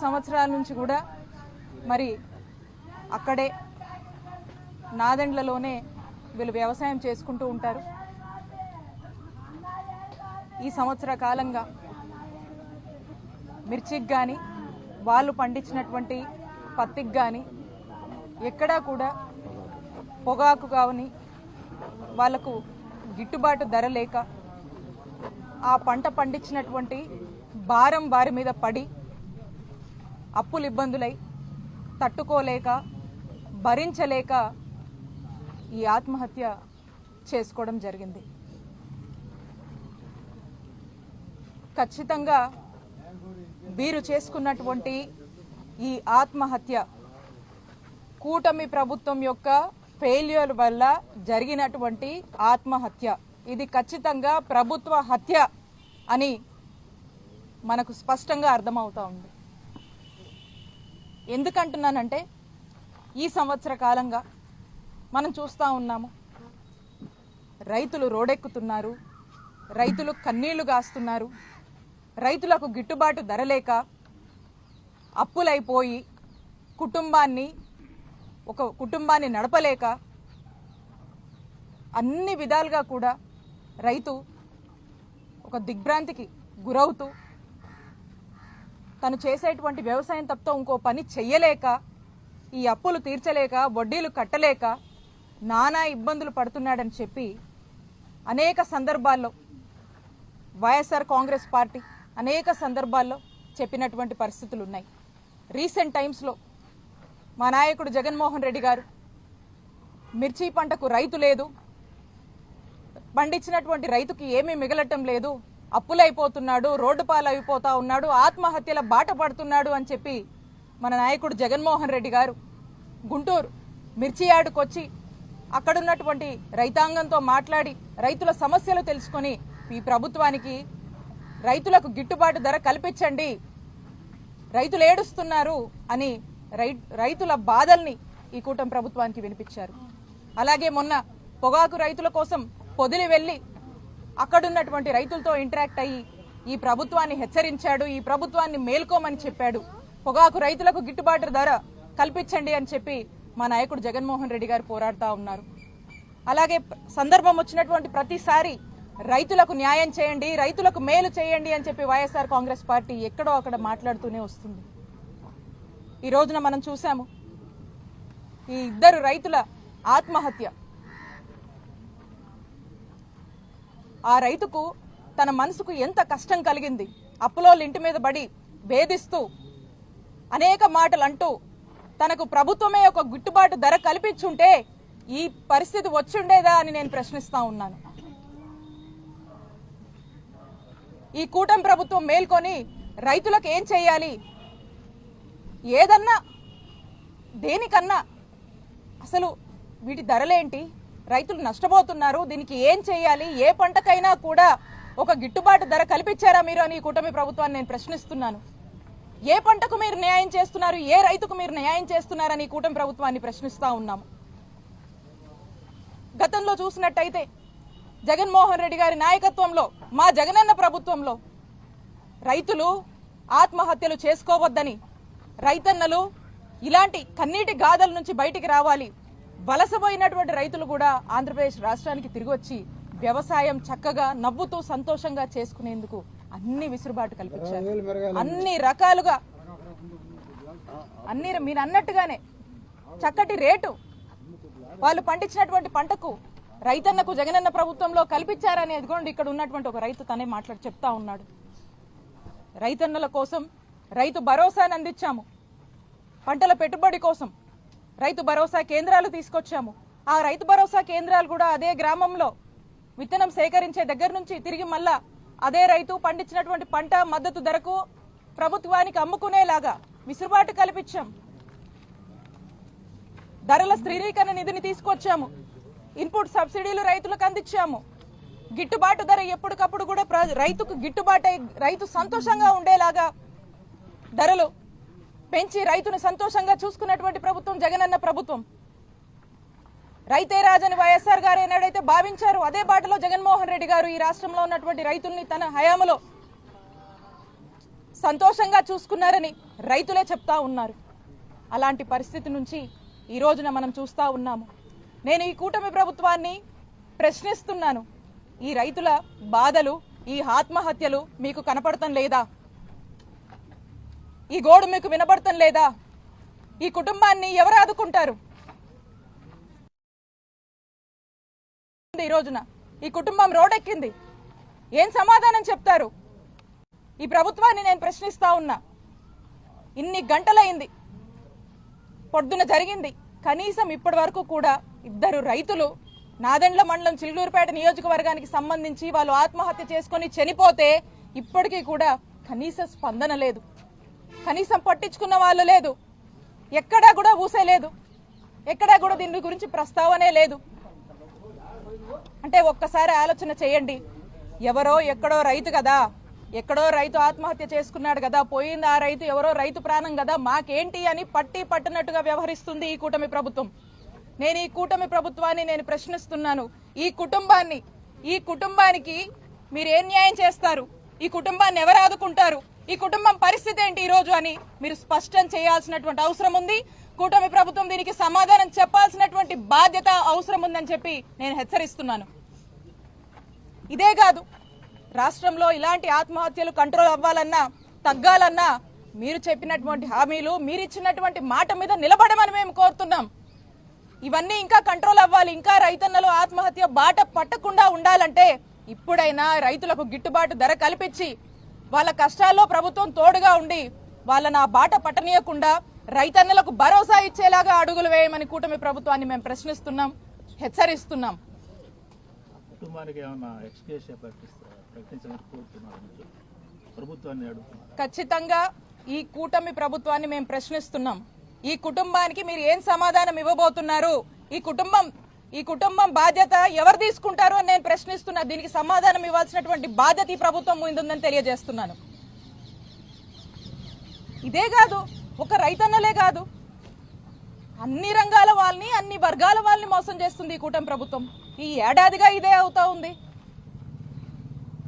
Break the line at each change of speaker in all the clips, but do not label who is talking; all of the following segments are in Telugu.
సంవత్సరాల నుంచి కూడా మరి అక్కడే నాదెండ్లలోనే వీళ్ళు వ్యవసాయం చేసుకుంటూ ఉంటారు. ఈ సంవత్సర కాలంగా మిర్చికి కానీ వాళ్ళు పండించినటువంటి పత్తికి కానీ ఎక్కడా కూడా పొగాకు కానీ వాళ్లకు గిట్టుబాటు ధర లేక ఆ పంట పండించినటువంటి భారం వారి మీద పడి అప్పులు ఇబ్బందులై తట్టుకోలేక భరించలేక ఈ ఆత్మహత్య చేసుకోవడం జరిగింది. ఖచ్చితంగా వీరు చేసుకున్నటువంటి ఈ ఆత్మహత్య కూటమి ప్రభుత్వం యొక్క ఫెయిల్యూర్ వల్ల జరిగినటువంటి ఆత్మహత్య. ఇది ఖచ్చితంగా ప్రభుత్వ హత్య అని మనకు స్పష్టంగా అర్థమవుతా ఉంది. ఎందుకంటున్నానంటే ఈ సంవత్సర కాలంగా మనం చూస్తూ ఉన్నాము, రైతులు రోడెక్కుతున్నారు, రైతులు కన్నీళ్లు గాస్తున్నారు, రైతులకు గిట్టుబాటు ధర లేక అప్పులైపోయి కుటుంబాన్ని నడపలేక అన్ని విధాలుగా కూడా రైతు ఒక దిగ్భ్రాంతికి గురవుతూ తను చేసేటువంటి వ్యవసాయం తప్ప ఇంకో పని చెయ్యలేక ఈ అప్పులు తీర్చలేక వడ్డీలు కట్టలేక నానా ఇబ్బందులు పడుతున్నాడని చెప్పి అనేక సందర్భాల్లో వైఎస్ఆర్ కాంగ్రెస్ పార్టీ అనేక సందర్భాల్లో చెప్పినటువంటి పరిస్థితులు ఉన్నాయి. రీసెంట్ టైమ్స్లో మా నాయకుడు జగన్మోహన్ రెడ్డి గారు మిర్చి పంటకు రైతు లేదు, పండించినటువంటి రైతుకి ఏమీ మిగలటం లేదు, అప్పులైపోతున్నాడు, రోడ్డు పాలైపోతా ఉన్నాడు, ఆత్మహత్యల బాట పడుతున్నాడు అని చెప్పి మన నాయకుడు జగన్మోహన్ రెడ్డి గారు గుంటూరు మిర్చి యార్డుకొచ్చి అక్కడున్నటువంటి రైతాంగంతో మాట్లాడి రైతుల సమస్యలు తెలుసుకొని ఈ ప్రభుత్వానికి రైతులకు గిట్టుబాటు ధర కల్పించండి, రైతులు ఏడుస్తున్నారు అని రైతుల బాధల్ని ఈ కూటమి ప్రభుత్వానికి వినిపించారు. అలాగే మొన్న పొగాకు రైతుల కోసం పొదిలి వెళ్లి అక్కడున్నటువంటి రైతులతో ఇంటరాక్ట్ అయ్యి ఈ ప్రభుత్వాన్ని హెచ్చరించాడు, ఈ ప్రభుత్వాన్ని మేల్కోమని చెప్పాడు, పొగాకు రైతులకు గిట్టుబాటు ధర కల్పించండి అని చెప్పి మా నాయకుడు జగన్మోహన్ రెడ్డి గారు పోరాడుతూ ఉన్నారు. అలాగే సందర్భం వచ్చినటువంటి ప్రతిసారి రైతులకు న్యాయం చేయండి, రైతులకు మేలు చేయండి అని చెప్పి వైఎస్ఆర్ కాంగ్రెస్ పార్టీ ఎక్కడో అక్కడ మాట్లాడుతూనే వస్తుంది. ఈ రోజున మనం చూసాము ఈ ఇద్దరు రైతుల ఆత్మహత్య. ఆ రైతుకు తన మనసుకు ఎంత కష్టం కలిగింది, అప్పులోళ్ళ ఇంటి మీద పడి వేధిస్తూ అనేక మాటలు అంటూ తనకు ప్రభుత్వమే ఒక గిట్టుబాటు ధర కల్పించుంటే ఈ పరిస్థితి వచ్చుండేదా అని నేను ప్రశ్నిస్తా ఉన్నాను. ఈ కూటమి ప్రభుత్వం మేల్కొని రైతులకు ఏం చేయాలి, ఏదన్నా దేనికన్నా అసలు వీటి ధరలేంటి, రైతులు నష్టపోతున్నారు, దీనికి ఏం చేయాలి, ఏ పంటకైనా కూడా ఒక గిట్టుబాటు ధర కల్పించారా మీరు అని కూటమి ప్రభుత్వాన్ని నేను ప్రశ్నిస్తున్నాను. ఏ పంటకు మీరు న్యాయం చేస్తున్నారు, ఏ రైతుకు మీరు న్యాయం చేస్తున్నారని కూటమి ప్రభుత్వాన్ని ప్రశ్నిస్తా ఉన్నాము. గతంలో చూసినట్టయితే జగన్మోహన్ రెడ్డి గారి నాయకత్వంలో మా జగనన్న ప్రభుత్వంలో రైతులు ఆత్మహత్యలు చేసుకోవద్దని, రైతన్నలు ఇలాంటి కన్నీటి గాథల నుంచి బయటికి రావాలి, వలసపోయినటువంటి రైతులు కూడా ఆంధ్రప్రదేశ్ రాష్ట్రానికి తిరిగి వచ్చి వ్యవసాయం చక్కగా నవ్వుతూ సంతోషంగా చేసుకునేందుకు అన్ని విసురుబాటు కల్పించారు. అన్ని రకాలుగా మీరు అన్నట్టుగానే చక్కటి రేటు వాళ్ళు పండించినటువంటి పంటకు రైతన్నకు జగనన్న ప్రభుత్వంలో కల్పించారనేది కూడా ఇక్కడ ఉన్నటువంటి ఒక రైతు తనే మాట్లాడి చెప్తా ఉన్నాడు. రైతన్నల కోసం రైతు భరోసాను అందించాము, పంటల పెట్టుబడి కోసం రైతు భరోసా కేంద్రాలు తీసుకొచ్చాము. ఆ రైతు భరోసా కేంద్రాలు కూడా అదే గ్రామంలో విత్తనం సేకరించే దగ్గర నుంచి తిరిగి మళ్ళా అదే రైతు పండించినటువంటి పంట మద్దతు ధరకు ప్రభుత్వానికి అమ్ముకునేలాగా విసురుబాటు కల్పించాం. ధరల స్థిరీకరణ నిధిని తీసుకొచ్చాము, ఇన్పుట్ సబ్సిడీలు రైతులకు అందించాము. గిట్టుబాటు ధర ఎప్పటికప్పుడు కూడా రైతుకు గిట్టుబాటు రైతు సంతోషంగా ఉండేలాగా ధరలు పెంచి రైతును సంతోషంగా చూసుకున్నటువంటి ప్రభుత్వం జగనన్న ప్రభుత్వం. రైతే రాజని వైఎస్ఆర్ గారు ఏనాడైతే భావించారు అదే బాటలో జగన్మోహన్ రెడ్డి గారు ఈ రాష్ట్రంలో ఉన్నటువంటి రైతుల్ని తన హయాంలో సంతోషంగా చూసుకున్నారని రైతులే చెప్తా ఉన్నారు. అలాంటి పరిస్థితి నుంచి ఈ రోజున మనం చూస్తూ ఉన్నాము. నేను ఈ కూటమి ప్రభుత్వాన్ని ప్రశ్నిస్తున్నాను. ఈ రైతుల బాధలు, ఈ ఆత్మహత్యలు మీకు కనపడటం లేదా? ఈ గోడు మీకు వినపడటం లేదా? ఈ కుటుంబాన్ని ఎవరు ఆదుకుంటారు? ఈ రోజున ఈ కుటుంబం రోడ్డెక్కింది. ఏం సమాధానం చెప్తారు? ఈ ప్రభుత్వాన్ని నేను ప్రశ్నిస్తా ఉన్నా. ఇన్ని గంటలైంది, పొద్దున జరిగింది, కనీసం ఇప్పటి వరకు కూడా ఇద్దరు రైతులు నాదెండ్ల మండలం చిలుకూరుపేట నియోజకవర్గానికి సంబంధించి వాళ్ళు ఆత్మహత్య చేసుకుని చనిపోతే ఇప్పటికీ కూడా కనీస స్పందన లేదు, కనీసం పట్టించుకున్న వాళ్ళు లేదు, ఎక్కడా కూడా ఊసే లేదు, ఎక్కడా కూడా దీని గురించి ప్రస్తావనే లేదు. అంటే ఒక్కసారి ఆలోచన చేయండి. ఎవరో ఎక్కడో రైతు కదా, ఎక్కడో రైతు ఆత్మహత్య చేసుకున్నాడు కదా, పోయింది ఆ రైతు, ఎవరో రైతు ప్రాణం కదా, మాకేంటి అని పట్టినట్టుగా వ్యవహరిస్తుంది ఈ కూటమి ప్రభుత్వం. నేను ఈ కూటమి ప్రభుత్వాన్ని నేను ప్రశ్నిస్తున్నాను. ఈ కుటుంబానికి మీరు ఏం న్యాయం చేస్తారు? ఈ కుటుంబాన్ని ఎవరు ఆదుకుంటారు? ఈ కుటుంబం పరిస్థితి ఏంటి ఈ రోజు అని మీరు స్పష్టం చేయాల్సినటువంటి అవసరం ఉంది. కూటమి ప్రభుత్వం దీనికి సమాధానం చెప్పాల్సినటువంటి బాధ్యత అవసరం ఉందని చెప్పి నేను హెచ్చరిస్తున్నాను. ఇదే కాదు, రాష్ట్రంలో ఇలాంటి ఆత్మహత్యలు కంట్రోల్ అవ్వాలన్నా, తగ్గాలన్నా మీరు చెప్పినటువంటి హామీలు, మీరు ఇచ్చినటువంటి మాట మీద నిలబడమని మేము కోరుతున్నాం. ఇవన్నీ ఇంకా కంట్రోల్ అవ్వాలి. ఇంకా రైతన్నలు ఆత్మహత్య బాట పట్టకుండా ఉండాలంటే ఇప్పుడైనా రైతులకు గిట్టుబాటు ధర కల్పించి వాళ్ళ కష్టాల్లో ప్రభుత్వం తోడుగా ఉండి వాళ్ళని ఆ బాట పట్టనీయకుండా రైతన్నలకు భరోసా ఇచ్చేలాగా అడుగులు వేయమని కూటమి ప్రభుత్వాన్ని మేము ప్రశ్నిస్తున్నాం, హెచ్చరిస్తున్నాం. ఖచ్చితంగా ఈ కూటమి ప్రభుత్వాన్ని మేము ప్రశ్నిస్తున్నాం. ఈ కుటుంబానికి మీరు ఏం సమాధానం ఇవ్వబోతున్నారు? ఈ కుటుంబం బాధ్యత ఎవరు తీసుకుంటారు అని నేను ప్రశ్నిస్తున్నా. దీనికి సమాధానం ఇవ్వాల్సినటువంటి బాధ్యత ఈ ప్రభుత్వం ముందుందని తెలియజేస్తున్నాను. ఇదే కాదు, ఒక రైతన్నలే కాదు, అన్ని రంగాల వాళ్ళని, అన్ని వర్గాల వాళ్ళని మోసం చేస్తుంది ఈ కూటమి ప్రభుత్వం. ఈ ఏడాదిగా ఇదే అవుతా ఉంది.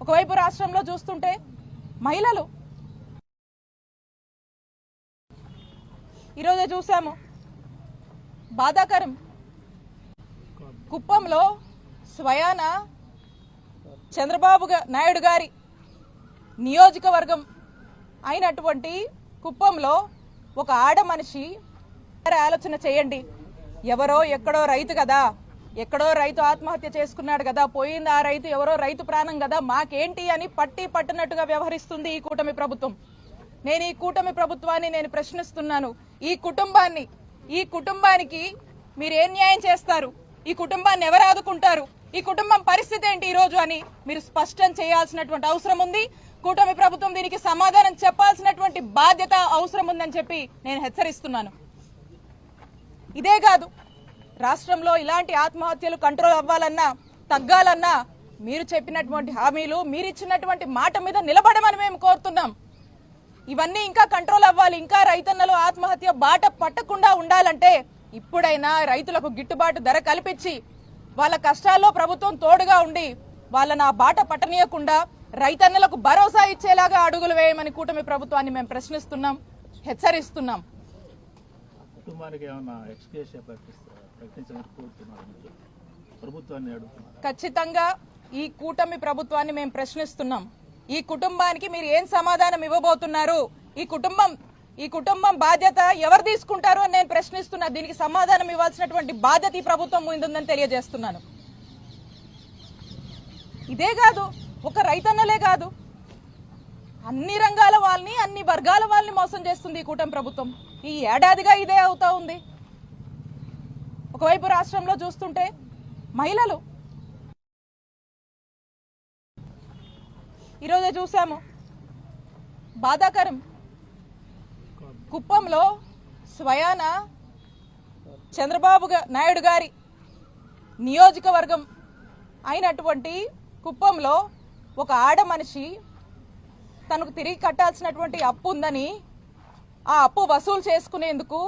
ఒకవైపు రాష్ట్రంలో చూస్తుంటే మహిళలు, ఈరోజే చూసాము బాధాకరం, కుప్పంలో స్వయాన చంద్రబాబు నాయుడు గారి నియోజకవర్గం అయినటువంటి కుప్పంలో ఒక ఆడ మనిషి, ఆలోచన చేయండి. ఎవరో ఎక్కడో రైతు కదా, ఎక్కడో రైతు ఆత్మహత్య చేసుకున్నాడు కదా, పోయింది ఆ రైతు, ఎవరో రైతు ప్రాణం కదా, మాకేంటి అని పట్టినట్టుగా వ్యవహరిస్తుంది ఈ కూటమి ప్రభుత్వం. నేను ఈ కూటమి ప్రభుత్వాన్ని నేను ప్రశ్నిస్తున్నాను. ఈ కుటుంబానికి మీరు ఏం న్యాయం చేస్తారు? ఈ కుటుంబాన్ని ఎవరు ఆదుకుంటారు? ఈ కుటుంబం పరిస్థితి ఏంటి ఈ రోజు అని మీరు స్పష్టం చేయాల్సినటువంటి అవసరం ఉంది. కూటమి ప్రభుత్వం దీనికి సమాధానం చెప్పాల్సినటువంటి బాధ్యత అవసరం ఉందని చెప్పి నేను హెచ్చరిస్తున్నాను. ఇదే కాదు, రాష్ట్రంలో ఇలాంటి ఆత్మహత్యలు కంట్రోల్ అవ్వాలన్నా, తగ్గాలన్నా మీరు చెప్పినటువంటి హామీలు, మీరు ఇచ్చినటువంటి మాట మీద నిలబడమని మేము కోరుతున్నాం. ఇవన్నీ ఇంకా కంట్రోల్ అవ్వాలి. ఇంకా రైతన్నలు ఆత్మహత్య బాట పట్టకుండా ఉండాలంటే ఇప్పుడైనా రైతులకు గిట్టుబాటు ధర కల్పించి వాళ్ళ కష్టాల్లో ప్రభుత్వం తోడుగా ఉండి వాళ్ళని ఆ బాట పట్టనీయకుండా రైతన్నలకు భరోసా ఇచ్చేలాగా అడుగులు వేయమని కూటమి ప్రభుత్వాన్ని మేము ప్రశ్నిస్తున్నాం, హెచ్చరిస్తున్నాం. ఖచ్చితంగా ఈ కూటమి ప్రభుత్వాన్ని మేము ప్రశ్నిస్తున్నాం. ఈ కుటుంబానికి మీరు ఏం సమాధానం ఇవ్వబోతున్నారు? ఈ కుటుంబం బాధ్యత ఎవరు తీసుకుంటారు అని నేను ప్రశ్నిస్తున్నా. దీనికి సమాధానం ఇవ్వాల్సినటువంటి బాధ్యత ఈ ప్రభుత్వం ముందుందని తెలియజేస్తున్నాను. ఇదే కాదు, ఒక రైతన్నలే కాదు, అన్ని రంగాల వాళ్ళని, అన్ని వర్గాల వాళ్ళని మోసం చేస్తుంది ఈ కూటమి ప్రభుత్వం. ఈ ఏడాదిగా ఇదే అవుతా ఉంది. ఒకవైపు రాష్ట్రంలో చూస్తుంటే మహిళలు, ఈరోజే చూసాము బాధాకరం, కుప్పంలో స్వయాన చంద్రబాబు నాయుడు గారి నియోజకవర్గం అయినటువంటి కుప్పంలో ఒక ఆడ మనిషి తనకు తిరిగి కట్టాల్సినటువంటి అప్పు ఉందని ఆ అప్పు వసూలు చేసుకునేందుకు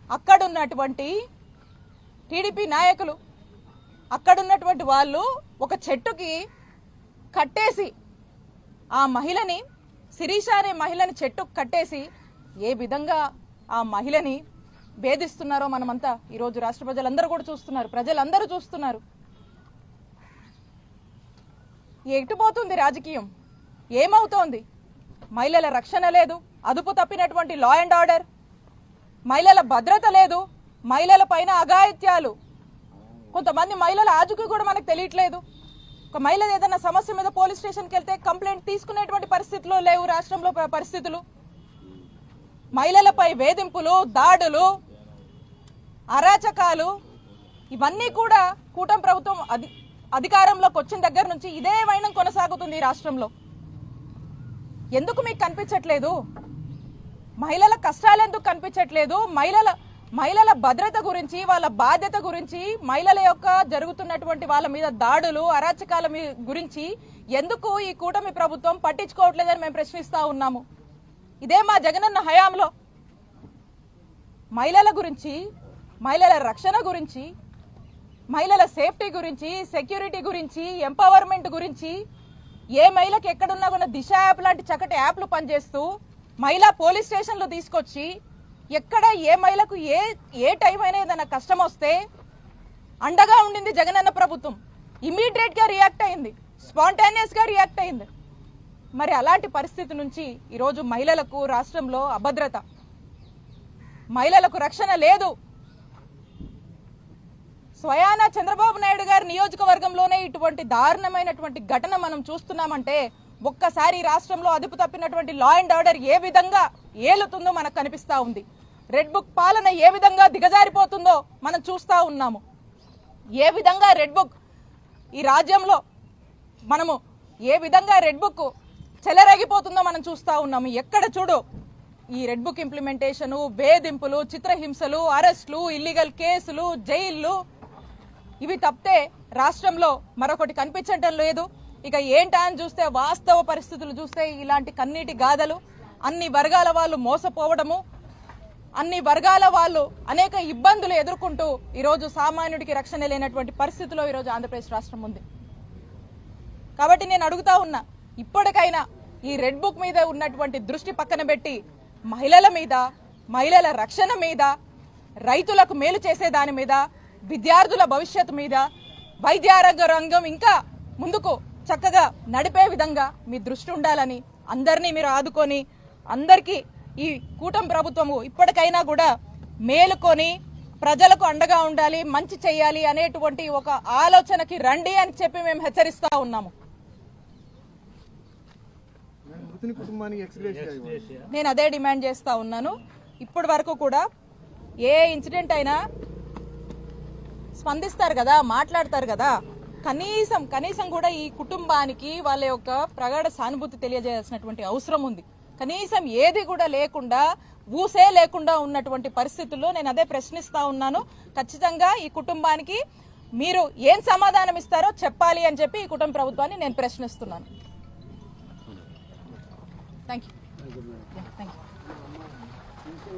అక్కడున్నటువంటి టీడీపీ నాయకులు, అక్కడున్నటువంటి వాళ్ళు ఒక చెట్టుకి కట్టేసి ఆ మహిళని శిరీష అనే మహిళని చెట్టు కట్టేసి ఏ విధంగా ఆ మహిళని వేధిస్తున్నారో మనమంతా ఈరోజు రాష్ట్ర ప్రజలందరూ కూడా చూస్తున్నారు, ప్రజలందరూ చూస్తున్నారు. ఎటుపోతుంది రాజకీయం? ఏమవుతోంది? మహిళల రక్షణ లేదు, అదుపు తప్పినటువంటి లా అండ్ ఆర్డర్, మహిళల భద్రత లేదు, మహిళల పైన అఘాయిత్యాలు, కొంతమంది మహిళల ఆజుకు కూడా మనకు తెలియట్లేదు. ఒక మహిళ ఏదైనా సమస్య మీద పోలీస్ స్టేషన్కి వెళ్తే కంప్లైంట్ తీసుకునేటువంటి పరిస్థితులు లేవు రాష్ట్రంలో పరిస్థితులు. మహిళలపై వేధింపులు, దాడులు, అరాచకాలు ఇవన్నీ కూడా కూటమి ప్రభుత్వం అధికారంలోకి వచ్చిన దగ్గర నుంచి ఇదే వైనం కొనసాగుతుంది ఈ రాష్ట్రంలో. ఎందుకు మీకు కనిపించట్లేదు? మహిళల కష్టాలు ఎందుకు కనిపించట్లేదు? మహిళల భద్రత గురించి, వాళ్ళ బాధ్యత గురించి, మహిళల యొక్క జరుగుతున్నటువంటి వాళ్ళ మీద దాడులు, అరాచకాల గురించి ఎందుకు ఈ కూటమి ప్రభుత్వం పట్టించుకోవట్లేదని మేము ప్రశ్నిస్తా ఉన్నాము. ఇదే మా జగనన్న హయాంలో మహిళల గురించి, మహిళల రక్షణ గురించి, మహిళల సేఫ్టీ గురించి, సెక్యూరిటీ గురించి, ఎంపవర్మెంట్ గురించి, ఏ మహిళకి ఎక్కడున్నా కూడా దిశ యాప్ లాంటి చక్కటి యాప్లు పనిచేస్తూ మహిళా పోలీస్ స్టేషన్లు తీసుకొచ్చి ఎక్కడ ఏ మహిళకు ఏ టైం అయినా ఏదైనా కష్టం వస్తే అండగా ఉండింది జగనన్న ప్రభుత్వం. ఇమీడియట్ గా రియాక్ట్ అయింది, స్పాంటేనియస్ గా రియాక్ట్ అయింది. మరి అలాంటి పరిస్థితి నుంచి ఈరోజు మహిళలకు రాష్ట్రంలో అభద్రత, మహిళలకు రక్షణ లేదు. స్వయాన చంద్రబాబు నాయుడు గారి నియోజకవర్గంలోనే ఇటువంటి దారుణమైనటువంటి ఘటన మనం చూస్తున్నామంటే ఒక్కసారి రాష్ట్రంలో అదుపు తప్పినటువంటి లా అండ్ ఆర్డర్ ఏ విధంగా ఏలుతుందో మనకు కనిపిస్తా ఉంది. రెడ్ బుక్ పాలన ఏ విధంగా దిగజారిపోతుందో మనం చూస్తా ఉన్నాము. ఏ విధంగా రెడ్ బుక్ ఈ రాజ్యంలో మనము ఏ విధంగా రెడ్ బుక్ చెలరేగిపోతుందో మనం చూస్తా ఉన్నాము. ఎక్కడ చూడు ఈ రెడ్ బుక్ ఇంప్లిమెంటేషను, వేధింపులు, చిత్రహింసలు, అరెస్టులు, ఇల్లీగల్ కేసులు, జైళ్లు, ఇవి తప్పితే రాష్ట్రంలో మరొకటి కనిపించడం లేదు. ఇక ఏంటా అని చూస్తే వాస్తవ పరిస్థితులు చూస్తే ఇలాంటి కన్నీటి గాథలు, అన్ని వర్గాల వాళ్ళు మోసపోవడము, అన్ని వర్గాల వాళ్ళు అనేక ఇబ్బందులు ఎదుర్కొంటూ ఈరోజు సామాన్యుడికి రక్షణ లేనటువంటి పరిస్థితిలో ఈరోజు ఆంధ్రప్రదేశ్ రాష్ట్రం ఉంది. కాబట్టి నేను అడుగుతా ఉన్నా, ఇప్పటికైనా ఈ రెడ్ బుక్ మీద ఉన్నటువంటి దృష్టి పక్కన పెట్టి మహిళల మీద, మహిళల రక్షణ మీద, రైతులకు మేలు చేసే దాని మీద, విద్యార్థుల భవిష్యత్తు మీద, వైద్యారోగ్య రంగం ఇంకా ముందుకు చక్కగా నడిపే విధంగా మీ దృష్టి ఉండాలని, అందరినీ మీరు ఆదుకొని అందరికీ ఈ కూటమి ప్రభుత్వము ఇప్పటికైనా కూడా మేలుకొని ప్రజలకు అండగా ఉండాలి, మంచి చేయాలి అనేటువంటి ఒక ఆలోచనకి రండి అని చెప్పి మేము హెచ్చరిస్తా ఉన్నాము. నేను అదే డిమాండ్ చేస్తా ఉన్నాను. ఇప్పటి వరకు కూడా ఏ ఇన్సిడెంట్ అయినా స్పందిస్తారు కదా, మాట్లాడతారు కదా, కనీసం కూడా ఈ కుటుంబానికి వాళ్ళ యొక్క ప్రగాఢ సానుభూతి తెలియజేయాల్సినటువంటి అవసరం ఉంది. కనీసం ఏది కూడా లేకుండా, ఊసే లేకుండా ఉన్నటువంటి పరిస్థితుల్లో నేను అదే ప్రశ్నిస్తా ఉన్నాను. ఖచ్చితంగా ఈ కుటుంబానికి మీరు ఏం సమాధానం ఇస్తారో చెప్పాలి అని చెప్పి ఈ కుటుంబ ప్రభుత్వాన్ని నేను ప్రశ్నిస్తున్నాను. Thank you.